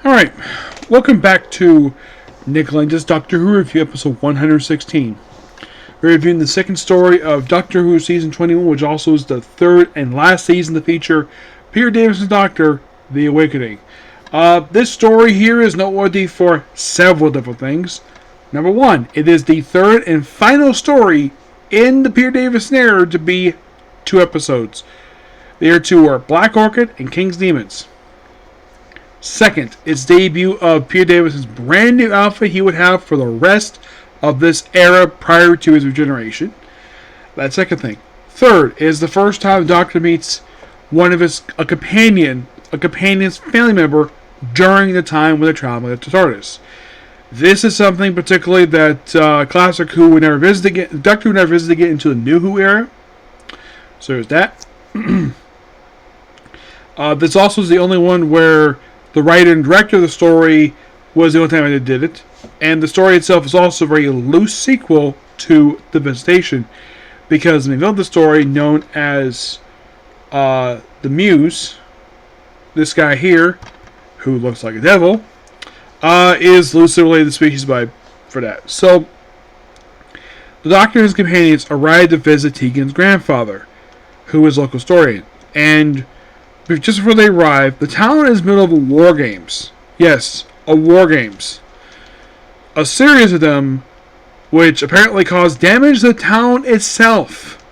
Alright, welcome back to Nick Lenz's Doctor Who Review, episode 116. We're reviewing the second story of Doctor Who Season 21, which also is the third and last season to feature Peter Davison's Doctor, The Awakening. This story here is noteworthy for several different things. Number one, it is the third and final story in the Peter Davison era to be 2 episodes. The other 2 are Black Orchid and King's Demons. Second, its debut of Peter Davison's brand new outfit he would have for the rest of this era prior to his regeneration. That's second thing. Third is the first time the Doctor meets a companion's family member during the time when they're traveling at the TARDIS. This is something particularly that Classic Who would never visit again. Doctor Who never visited again into the New Who era. So there's that. This also is the only one where the writer and director of the story was the only time they did it. And the story itself is also a very loose sequel to The Visitation. Because in the middle of the story, known as the Muse, this guy here, who looks like a devil, is loosely related to the species for that. So, the Doctor and his companions arrived to visit Tegan's grandfather, who is a local historian. And just before they arrive, the town is in the middle of war games. Yes, war games. A series of them, which apparently caused damage to the town itself.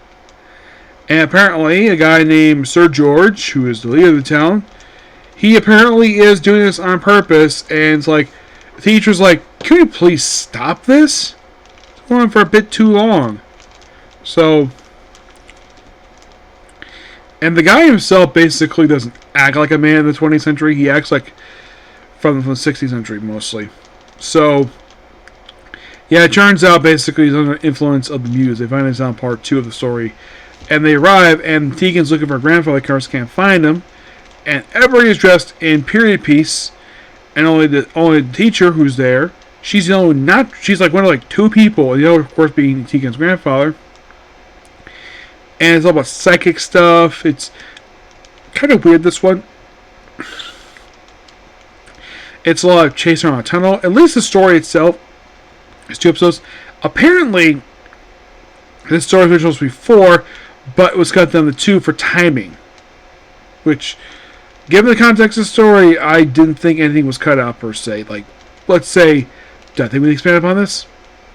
And apparently, a guy named Sir George, who is the leader of the town, he apparently is doing this on purpose. And it's like, the teacher's like, can we please stop this? It's going on for a bit too long. So, and the guy himself basically doesn't act like a man in the 20th century. He acts like from the 16th century mostly. So, yeah, it turns out basically he's under the influence of the Muse. They find this out in part 2 of the story. And they arrive, and Tegan's looking for her grandfather. Of course, can't find him. And everybody is dressed in period piece. And only the teacher who's there, she's the only she's like one of like 2 people. And the other, of course, being Tegan's grandfather. And it's all about psychic stuff. It's kind of weird, this one. It's a lot of chasing around a tunnel. At least the story itself is 2 episodes. Apparently, this story was supposed to be 4, but it was cut down to 2 for timing. Which, given the context of the story, I didn't think anything was cut out per se. Like, let's say, do I think we expand upon this?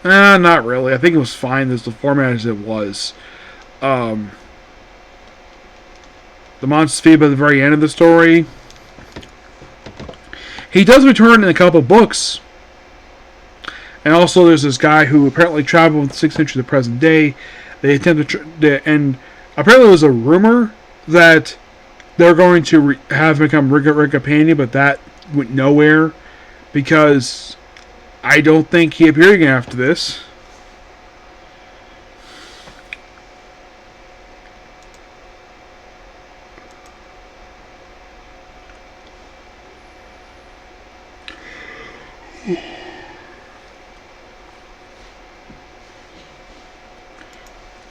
Not really. I think it was fine as the format as it was. The monster's feed by the very end of the story. He does return in a couple books. And also there's this guy who apparently traveled from the 6th century to the present day. They attempt and apparently there was a rumor that they're going to have him become Rick Companion, but that went nowhere. Because I don't think he appeared again after this.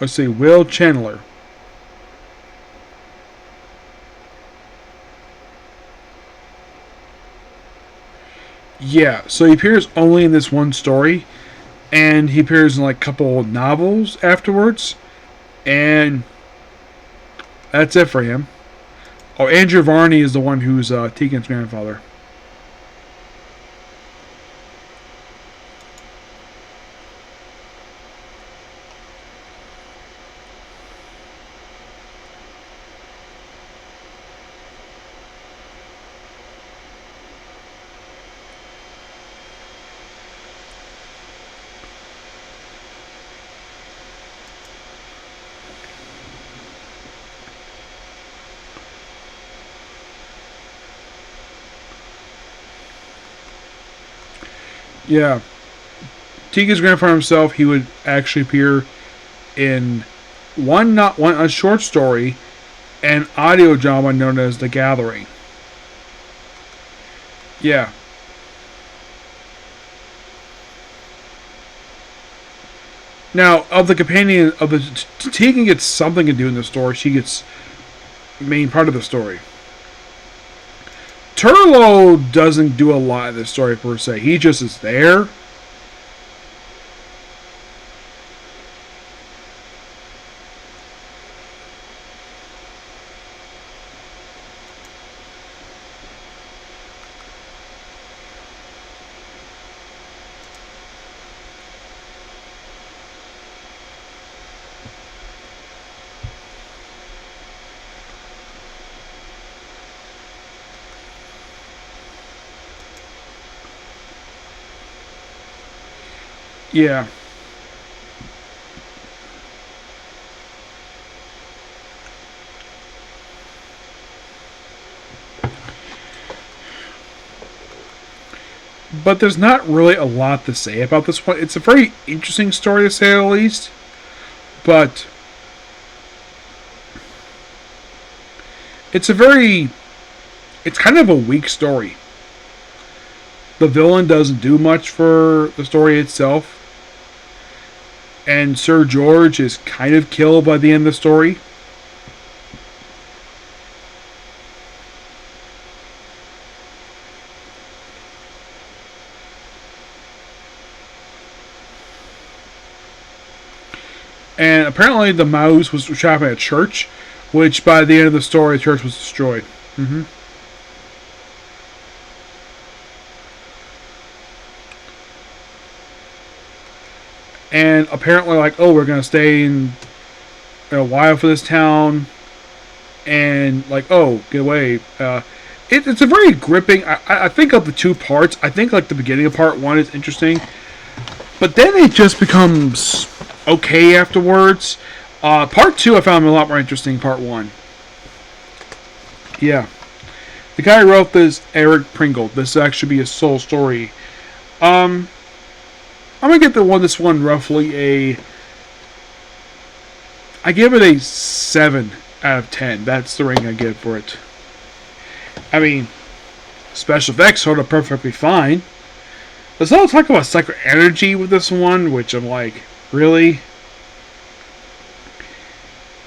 Let's see, Will Chandler. Yeah, so he appears only in this one story, and he appears in like a couple novels afterwards, and that's it for him. Oh, Andrew Varney is the one who's Tegan's grandfather. Yeah. Tegan's grandfather himself, he would actually appear in a short story and audio drama known as The Gathering. Yeah. Now, of the companion, Tegan gets something to do in the story. She gets the main part of the story. Turlo doesn't do a lot in this story per se. He just is there. Yeah. But there's not really a lot to say about this one. It's a very interesting story to say the least. But it's kind of a weak story. The villain doesn't do much for the story itself. And Sir George is kind of killed by the end of the story. And apparently the mouse was trapped in a church, which by the end of the story, the church was destroyed. Mm-hmm. And apparently, like, oh, we're going to stay in a while for this town. And, like, oh, get away. It's a very gripping... I think of the two parts, I think, like, the beginning of part one is interesting. But then it just becomes okay afterwards. Part two I found a lot more interesting than part one. Yeah. The guy who wrote this, Eric Pringle. This will actually be a sole story. I'm going to give this one roughly I give it a 7 out of 10. That's the rating I give for it. I mean, special effects hold up perfectly fine. There's all talk about psycho energy with this one, which I'm like, really?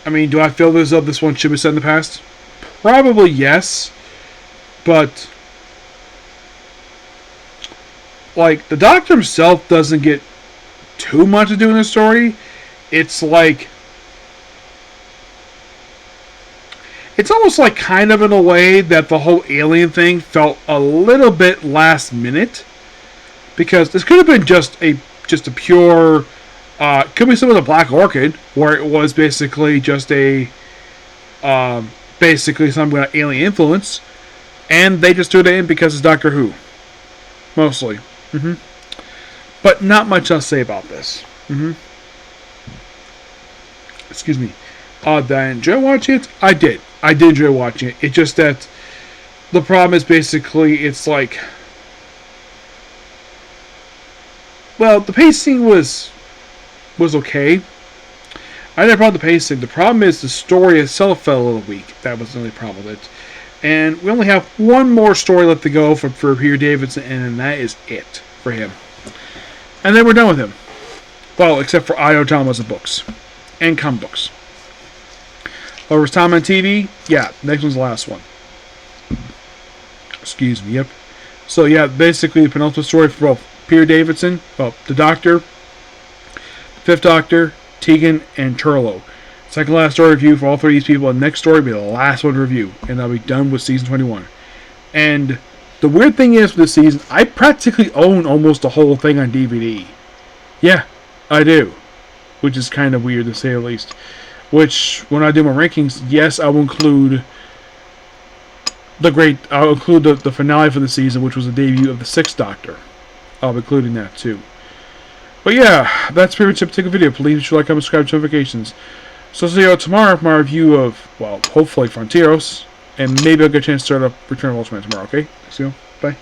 I mean, do I feel as though this one should be set in the past? Probably yes. But, like, the Doctor himself doesn't get too much to do in the story. It's like... It's almost like kind of in a way that the whole alien thing felt a little bit last minute. Because this could have been just a pure... could be some of the Black Orchid, where it was basically just a... basically some kind of alien influence. And they just threw it in because it's Doctor Who. Mostly. Mm-hmm. But not much else to say about this. Mm-hmm. Excuse me. Did I enjoy watching it? I did. I did enjoy watching it. It's just that the problem is basically it's like... Well, the pacing was okay. I didn't have a problem with the pacing. The problem is the story itself felt a little weak. That was the only problem with it. And we only have one more story left to go for Peter Davidson, and that is it for him. And then we're done with him. Well, except for I.O. Thomas' books. And comic books. Over time on TV? Yeah, next one's the last one. Excuse me, yep. So yeah, basically the penultimate story for both Peter Davidson, well, the Doctor, the Fifth Doctor, Tegan, and Turlo. Second last story review for all three of these people, and next story will be the last one to review, and I'll be done with season 21. And the weird thing is, for this season, I practically own almost the whole thing on DVD. Yeah, I do. Which is kind of weird, to say the least. Which, when I do my rankings, yes, I will include I'll include the finale for the season, which was the debut of the Sixth Doctor. I'll be including that, too. But yeah, that's pretty much the particular video. Please be sure to like, comment, subscribe to notifications. So see you all tomorrow for my review of, well, hopefully Fronteros. And maybe I'll get a chance to start up Return of Ultraman tomorrow, okay? See you. Bye.